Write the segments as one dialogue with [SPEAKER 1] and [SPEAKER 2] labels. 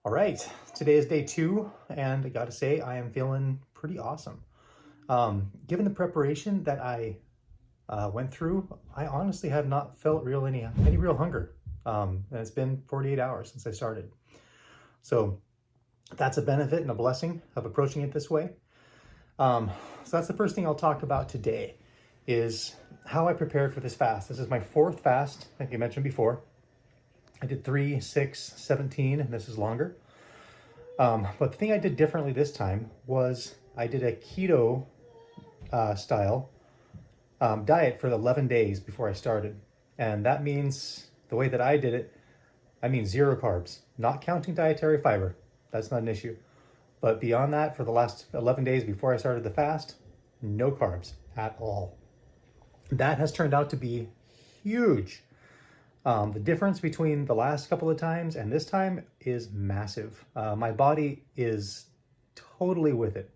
[SPEAKER 1] All right, today is day 2, and I gotta say, I am feeling pretty awesome. Given the preparation that I went through, I honestly have not felt any real hunger. And it's been 48 hours since I started. So that's a benefit and a blessing of approaching it this way. So that's the first thing I'll talk about today, is how I prepared for this fast. This is my 4th fast, like I mentioned before. I did 3, 6, 17, and this is longer. But the thing I did differently this time was I did a keto style diet for 11 days before I started. And that means, the way that I did it, I mean 0 carbs, not counting dietary fiber. That's not an issue. But beyond that, for the last 11 days before I started the fast, no carbs at all. That has turned out to be huge. The difference between the last couple of times and this time is massive. My body is totally with it.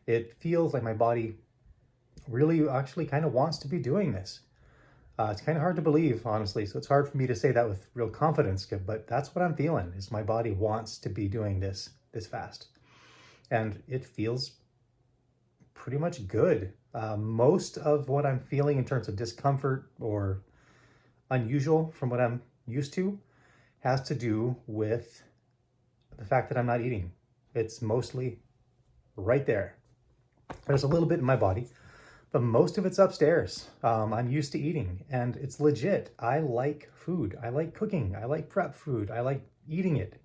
[SPEAKER 1] It feels like my body really actually kind of wants to be doing this. It's kind of hard to believe, honestly, so it's hard for me to say that with real confidence, but that's what I'm feeling, is my body wants to be doing this fast. And it feels pretty much good. Most of what I'm feeling in terms of discomfort or unusual from what I'm used to has to do with the fact that I'm not eating. It's mostly right there. There's a little bit in my body, but most of it's upstairs. I'm used to eating, and it's legit. I like food. I like cooking. I like prep food. I like eating it.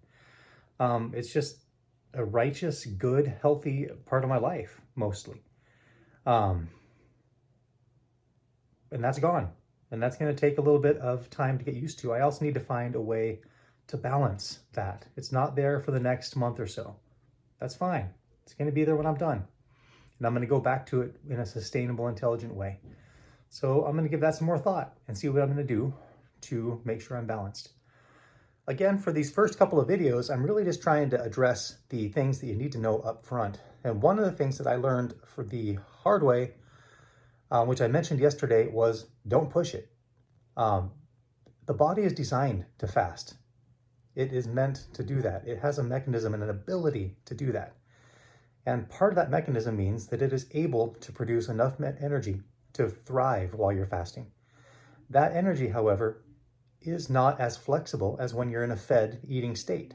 [SPEAKER 1] It's just a righteous, good, healthy part of my life, mostly. And that's gone. And that's going to take a little bit of time to get used to. I also need to find a way to balance that. It's not there for the next month or so. That's fine. It's going to be there when I'm done. And I'm going to go back to it in a sustainable, intelligent way. So I'm going to give that some more thought and see what I'm going to do to make sure I'm balanced. Again, for these first couple of videos, I'm really just trying to address the things that you need to know up front. And one of the things that I learned for the hard way, which I mentioned yesterday, was don't push it. The body is designed to fast. It is meant to do that. It has a mechanism and an ability to do that. And part of that mechanism means that it is able to produce enough energy to thrive while you're fasting. That energy, however, is not as flexible as when you're in a fed eating state.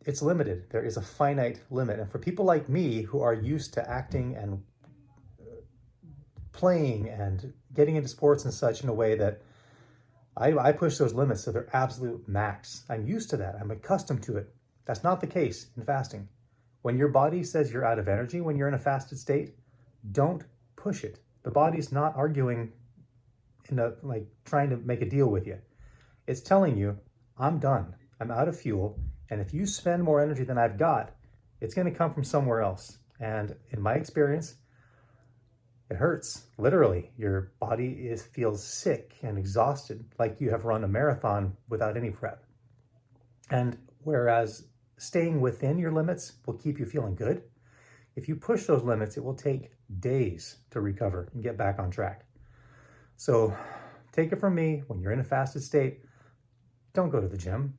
[SPEAKER 1] It's limited. There is a finite limit. And for people like me who are used to acting and playing and getting into sports and such in a way that I push those limits to their absolute max. I'm used to that. I'm accustomed to it. That's not the case in fasting. When your body says you're out of energy when you're in a fasted state, don't push it. The body's not arguing trying to make a deal with you. It's telling you, I'm done. I'm out of fuel. And if you spend more energy than I've got, it's going to come from somewhere else. And in my experience, it hurts. Literally, your body feels sick and exhausted, like you have run a marathon without any prep. And whereas staying within your limits will keep you feeling good, if you push those limits, it will take days to recover and get back on track. So take it from me, when you're in a fasted state, don't go to the gym.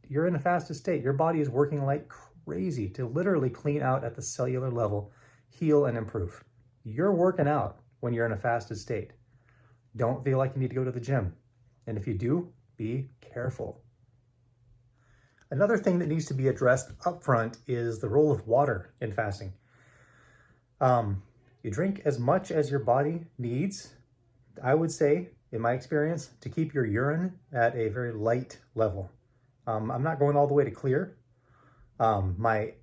[SPEAKER 1] You're in a fasted state. Your body is working like crazy to literally clean out at the cellular level, heal and improve. You're working out when you're in a fasted state. Don't feel like you need to go to the gym. And if you do, be careful. Another thing that needs to be addressed up front is the role of water in fasting. You drink as much as your body needs, I would say, in my experience, to keep your urine at a very light level. I'm not going all the way to clear. My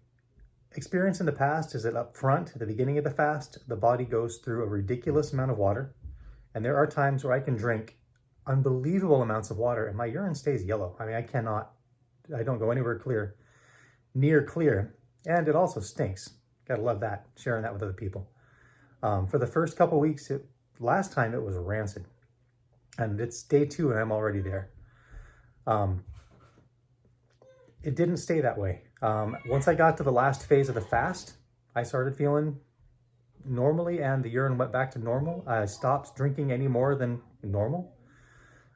[SPEAKER 1] experience in the past is that up front, at the beginning of the fast, the body goes through a ridiculous amount of water. And there are times where I can drink unbelievable amounts of water and my urine stays yellow. I mean, I don't go anywhere near clear. And it also stinks. Gotta love that, sharing that with other people. For the first couple weeks, last time it was rancid. And it's day 2 and I'm already there. It didn't stay that way. Once I got to the last phase of the fast, I started feeling normally and the urine went back to normal. I stopped drinking any more than normal.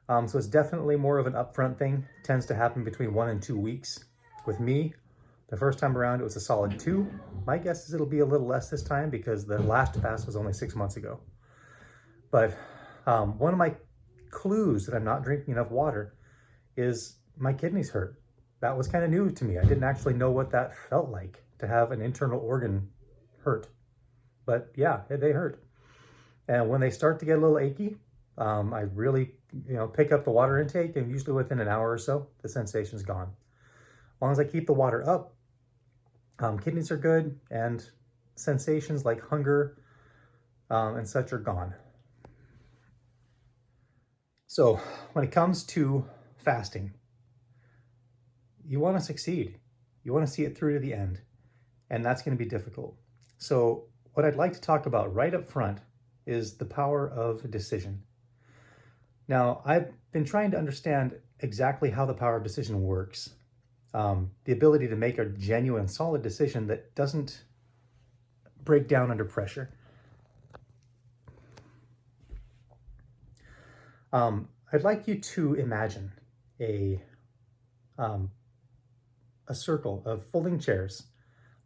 [SPEAKER 1] So it's definitely more of an upfront thing. It tends to happen between 1 and 2 weeks. With me, the first time around, it was a solid 2. My guess is it'll be a little less this time because the last fast was only 6 months ago. But one of my clues that I'm not drinking enough water is my kidneys hurt. That was kind of new to me. I didn't actually know what that felt like to have an internal organ hurt. But yeah, they hurt. And when they start to get a little achy, I really, pick up the water intake, and usually within an hour or so, the sensation's gone. As long as I keep the water up, kidneys are good, and sensations like hunger and such are gone. So when it comes to fasting, you want to succeed. You want to see it through to the end, and that's going to be difficult. So what I'd like to talk about right up front is the power of decision. Now, I've been trying to understand exactly how the power of decision works. The ability to make a genuine, solid decision that doesn't break down under pressure. I'd like you to imagine a circle of folding chairs.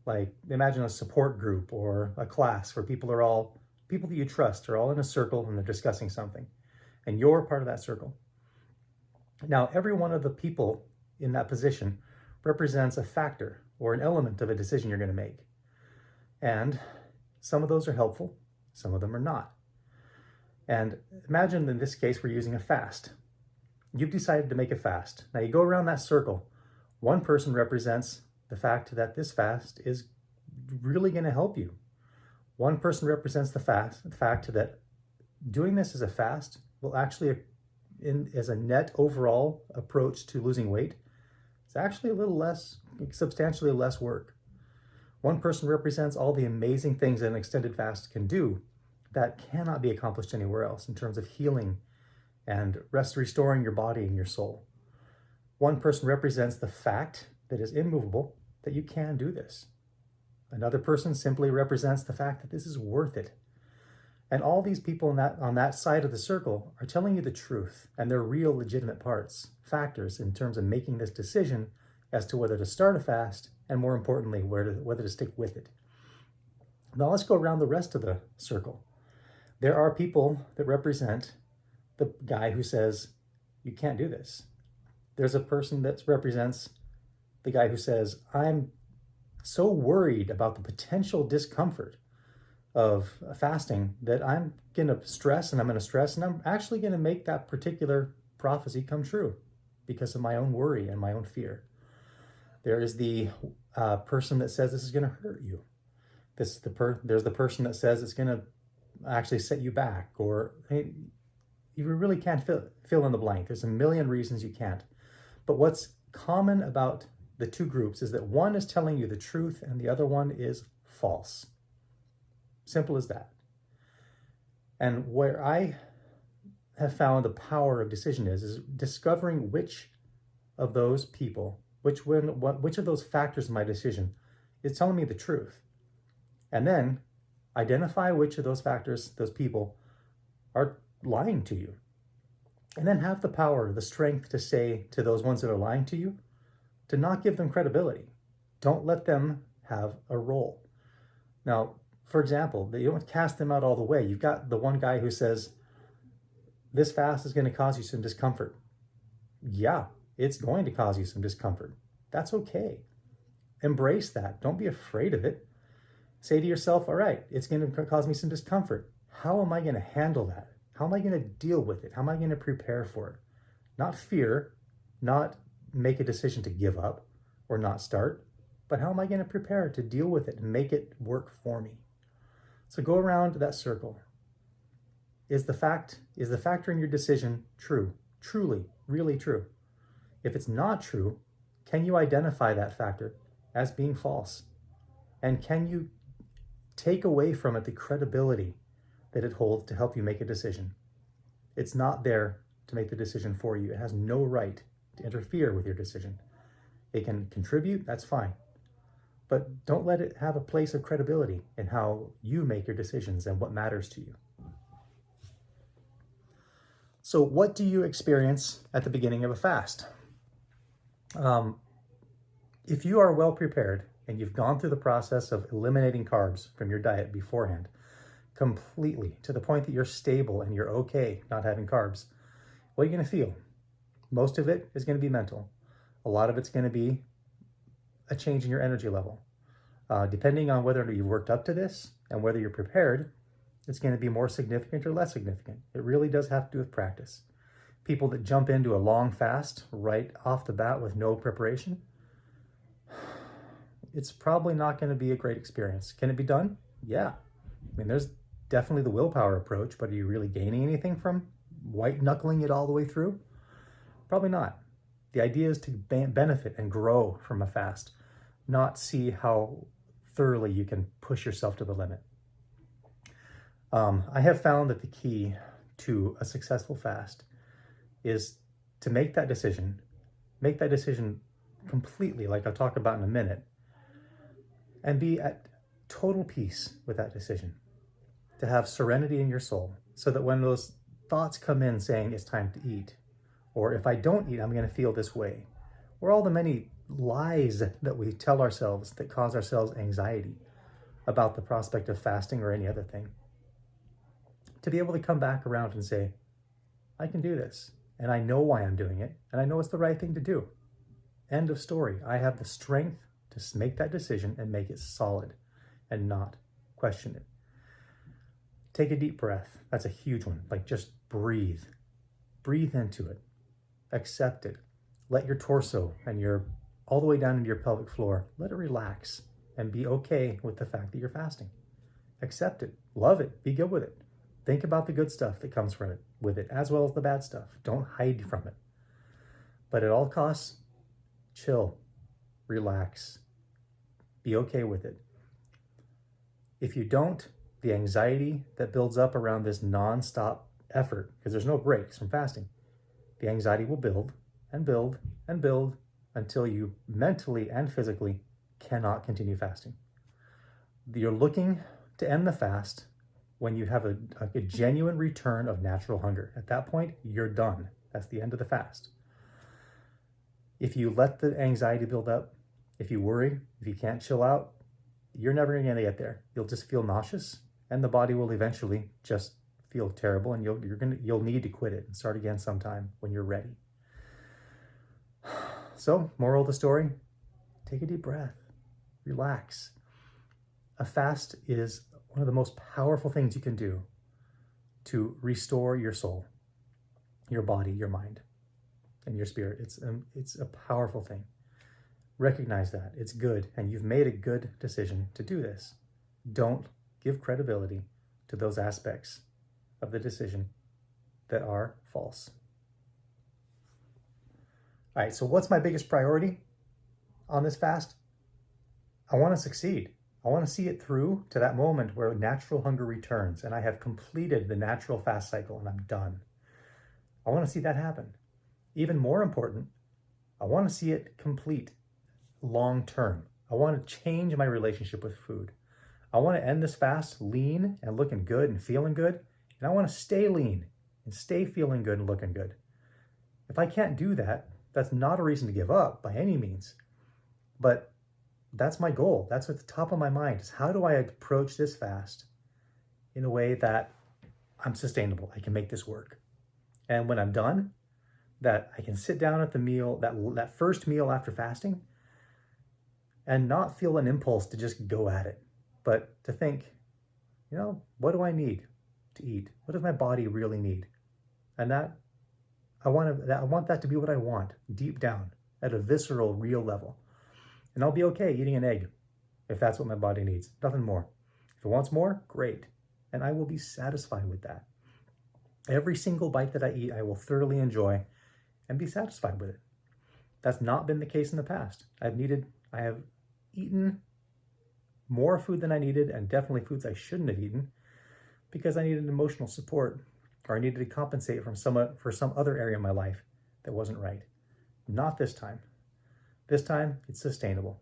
[SPEAKER 1] Like, imagine a support group or a class where people that you trust are all in a circle and they're discussing something. And you're part of that circle. Now, every one of the people in that position represents a factor or an element of a decision you're going to make. And some of those are helpful, some of them are not. And imagine in this case, we're using a fast. You've decided to make a fast. Now you go around that circle. One person represents the fact that this fast is really going to help you. One person represents the fact that doing this as a fast will actually, as a net overall approach to losing weight, it's actually substantially less work. One person represents all the amazing things that an extended fast can do that cannot be accomplished anywhere else in terms of healing and restoring your body and your soul. One person represents the fact that is immovable that you can do this. Another person simply represents the fact that this is worth it. And all these people on that side of the circle are telling you the truth, and they're real legitimate factors in terms of making this decision as to whether to start a fast, and more importantly, whether to stick with it. Now let's go around the rest of the circle. There are people that represent the guy who says, you can't do this. There's a person that represents the guy who says, I'm so worried about the potential discomfort of fasting that I'm going to stress, and I'm actually going to make that particular prophecy come true because of my own worry and my own fear. There is the person that says this is going to hurt you. There's the person that says it's going to actually set you back, or hey, you really can't fill in the blank. There's a million reasons you can't. But what's common about the two groups is that one is telling you the truth and the other one is false. Simple as that. And where I have found the power of decision is discovering which of those people, which of those factors in my decision is telling me the truth. And then identify which of those factors, those people, are lying to you. And then have the power, the strength to say to those ones that are lying to you, to not give them credibility. Don't let them have a role. Now, for example, you don't cast them out all the way. You've got the one guy who says, this fast is going to cause you some discomfort. Yeah, it's going to cause you some discomfort. That's okay. Embrace that. Don't be afraid of it. Say to yourself, all right, it's going to cause me some discomfort. How am I going to handle that? How am I going to deal with it? How am I going to prepare for it? Not fear, not make a decision to give up or not start, but how am I going to prepare to deal with it and make it work for me? So go around that circle. Is the factor in your decision true? Truly, really true? If it's not true, can you identify that factor as being false? And can you take away from it the credibility that it holds to help you make a decision? It's not there to make the decision for you. It has no right to interfere with your decision. It can contribute, that's fine. But don't let it have a place of credibility in how you make your decisions and what matters to you. So what do you experience at the beginning of a fast? If you are well prepared and you've gone through the process of eliminating carbs from your diet beforehand, completely to the point that you're stable and you're okay not having carbs, what are you going to feel? Most of it is going to be mental. A lot of it's going to be a change in your energy level. Depending on whether you've worked up to this and whether you're prepared, it's going to be more significant or less significant. It really does have to do with practice. People that jump into a long fast right off the bat with no preparation, it's probably not going to be a great experience. Can it be done? Yeah. I mean, there's definitely the willpower approach, but are you really gaining anything from white knuckling it all the way through? Probably not. The idea is to benefit and grow from a fast, not see how thoroughly you can push yourself to the limit. I have found that the key to a successful fast is to make that decision completely, like I'll talk about in a minute, and be at total peace with that decision, to have serenity in your soul, so that when those thoughts come in saying it's time to eat, or if I don't eat, I'm going to feel this way, or all the many lies that we tell ourselves that cause ourselves anxiety about the prospect of fasting or any other thing, to be able to come back around and say, I can do this, and I know why I'm doing it, and I know it's the right thing to do. End of story. I have the strength to make that decision and make it solid and not question it. Take a deep breath. That's a huge one. Like, just breathe. Breathe into it. Accept it. Let your torso and all the way down into your pelvic floor, let it relax and be okay with the fact that you're fasting. Accept it. Love it. Be good with it. Think about the good stuff that comes from it, with it, as well as the bad stuff. Don't hide from it. But at all costs, chill, relax, be okay with it. If you don't, the anxiety that builds up around this non-stop effort, because there's no breaks from fasting, the anxiety will build and build and build until you mentally and physically cannot continue fasting. You're looking to end the fast when you have a genuine return of natural hunger. At that point, you're done. That's the end of the fast. If you let the anxiety build up, if you worry, if you can't chill out, you're never going to get there. You'll just feel nauseous, and the body will eventually just feel terrible, and you'll need to quit it and start again sometime when you're ready. So, moral of the story, take a deep breath, relax. A fast is one of the most powerful things you can do to restore your soul, your body, your mind, and your spirit. It's a powerful thing. Recognize that. It's good, and you've made a good decision to do this. Don't give credibility to those aspects of the decision that are false. All right, so what's my biggest priority on this fast? I want to succeed. I want to see it through to that moment where natural hunger returns and I have completed the natural fast cycle and I'm done. I want to see that happen. Even more important, I want to see it complete long term. I want to change my relationship with food. I want to end this fast lean and looking good and feeling good. And I want to stay lean and stay feeling good and looking good. If I can't do that, that's not a reason to give up by any means. But that's my goal. That's at the top of my mind, is how do I approach this fast in a way that I'm sustainable? I can make this work. And when I'm done, that I can sit down at the meal, that first meal after fasting, and not feel an impulse to just go at it, but to think, what do I need to eat? What does my body really need? And I want that to be what I want deep down at a visceral, real level. And I'll be okay eating an egg if that's what my body needs. Nothing more. If it wants more, great. And I will be satisfied with that. Every single bite that I eat, I will thoroughly enjoy and be satisfied with it. That's not been the case in the past. I have eaten more food than I needed, and definitely foods I shouldn't have eaten, because I needed emotional support, or I needed to compensate for some other area of my life that wasn't right. Not this time. This time, it's sustainable.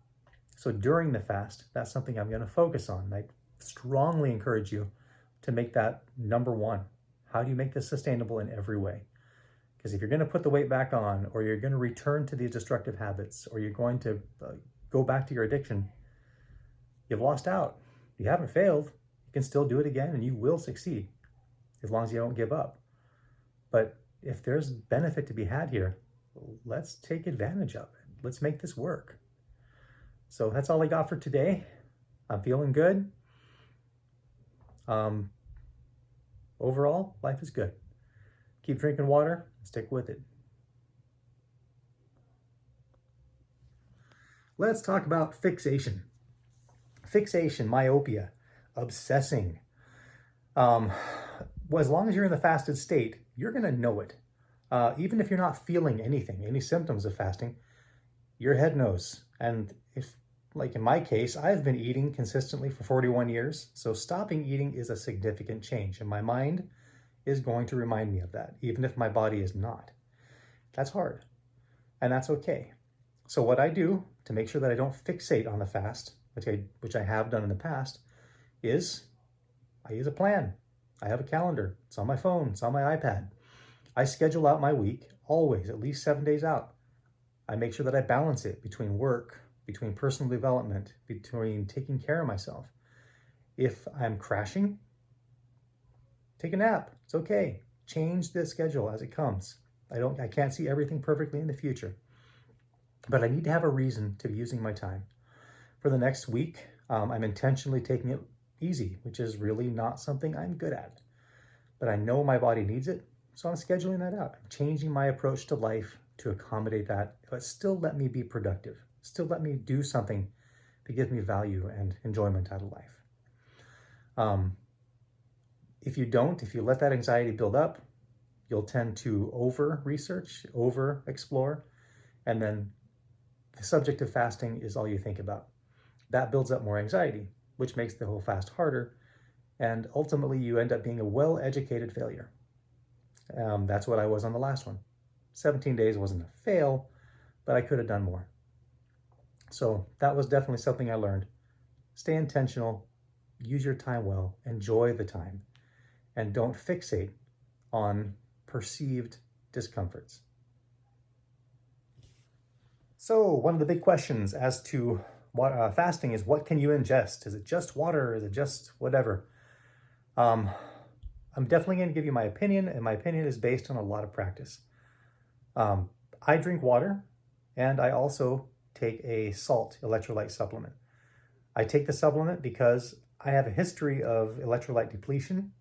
[SPEAKER 1] So during the fast, that's something I'm going to focus on. I strongly encourage you to make that number one. How do you make this sustainable in every way? Because if you're going to put the weight back on, or you're going to return to these destructive habits, or you're going to go back to your addiction, you've lost out. You haven't failed. You can still do it again, and you will succeed as long as you don't give up. But if there's benefit to be had here, let's take advantage of it. Let's make this work. So that's all I got for today. I'm feeling good. Overall, life is good. Keep drinking water, stick with it. Let's talk about fixation. Fixation, myopia, obsessing. Well, as long as you're in the fasted state, you're going to know it. Even if you're not feeling anything, any symptoms of fasting, your head knows. And if, like in my case, I've been eating consistently for 41 years, so stopping eating is a significant change, and my mind is going to remind me of that, even if my body is not. That's hard, and that's okay. So what I do to make sure that I don't fixate on the fast, which I have done in the past, is I use a plan. I have a calendar. It's on my phone. It's on my iPad. I schedule out my week, always, at least 7 days out. I make sure that I balance it between work, between personal development, between taking care of myself. If I'm crashing, take a nap. It's okay. Change the schedule as it comes. I can't see everything perfectly in the future, but I need to have a reason to be using my time. For the next week, I'm intentionally taking it easy, which is really not something I'm good at, but I know my body needs it, so I'm scheduling that out. I'm changing my approach to life to accommodate that, but still let me be productive. Still let me do something that gives me value and enjoyment out of life. If you let that anxiety build up, you'll tend to over-research, over-explore, and then the subject of fasting is all you think about. That builds up more anxiety, which makes the whole fast harder, and ultimately you end up being a well-educated failure. That's what I was on the last one. 17 days wasn't a fail, but I could have done more. So that was definitely something I learned. Stay intentional, use your time well, enjoy the time, and don't fixate on perceived discomforts. So one of the big questions as to what fasting is, what can you ingest? Is it just water? Is it just whatever? I'm definitely going to give you my opinion, and my opinion is based on a lot of practice. I drink water, and I also take a salt electrolyte supplement. I take the supplement because I have a history of electrolyte depletion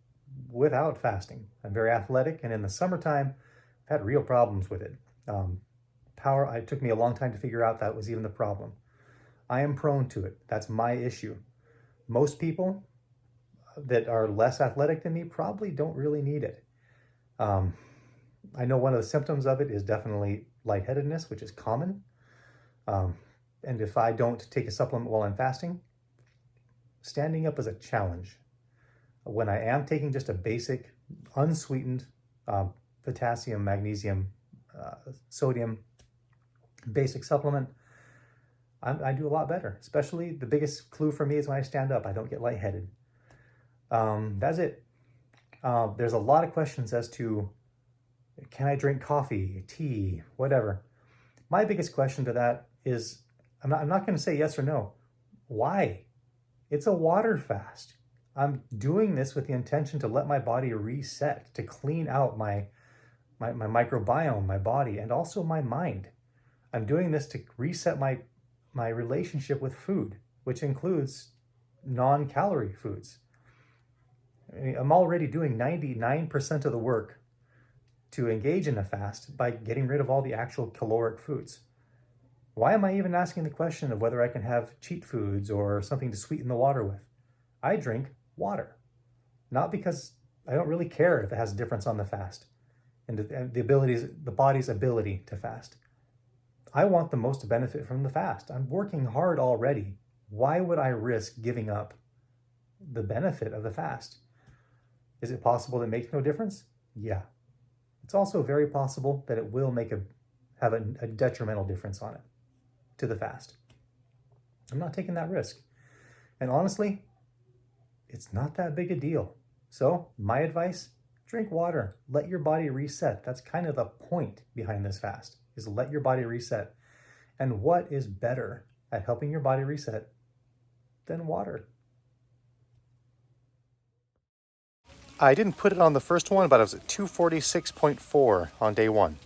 [SPEAKER 1] without fasting. I'm very athletic, and in the summertime, I've had real problems with it. It took me a long time to figure out that was even the problem. I am prone to it. That's my issue. Most people that are less athletic than me probably don't really need it. I know one of the symptoms of it is definitely lightheadedness, which is common. And if I don't take a supplement while I'm fasting, standing up is a challenge. When I am taking just a basic, unsweetened potassium, magnesium, sodium basic supplement, I do a lot better. Especially the biggest clue for me is when I stand up, I don't get lightheaded. That's it. There's a lot of questions as to, can I drink coffee, tea, whatever? My biggest question to that is, I'm not going to say yes or no. Why? It's a water fast. I'm doing this with the intention to let my body reset, to clean out my microbiome, my body, and also my mind. I'm doing this to reset my relationship with food, which includes non-calorie foods. I'm already doing 99% of the work to engage in a fast by getting rid of all the actual caloric foods. Why am I even asking the question of whether I can have cheat foods or something to sweeten the water with? I drink water, not because I don't really care if it has a difference on the fast and the body's ability to fast. I want the most benefit from the fast. I'm working hard already. Why would I risk giving up the benefit of the fast? Is it possible it makes no difference? Yeah. It's also very possible that it will have a detrimental difference on it to the fast. I'm not taking that risk. And honestly, it's not that big a deal. So my advice, Drink water. Let your body reset. That's kind of the point behind this fast, is let your body reset. And what is better at helping your body reset than water? I didn't put it on the first one, but I was at 246.4 on day one.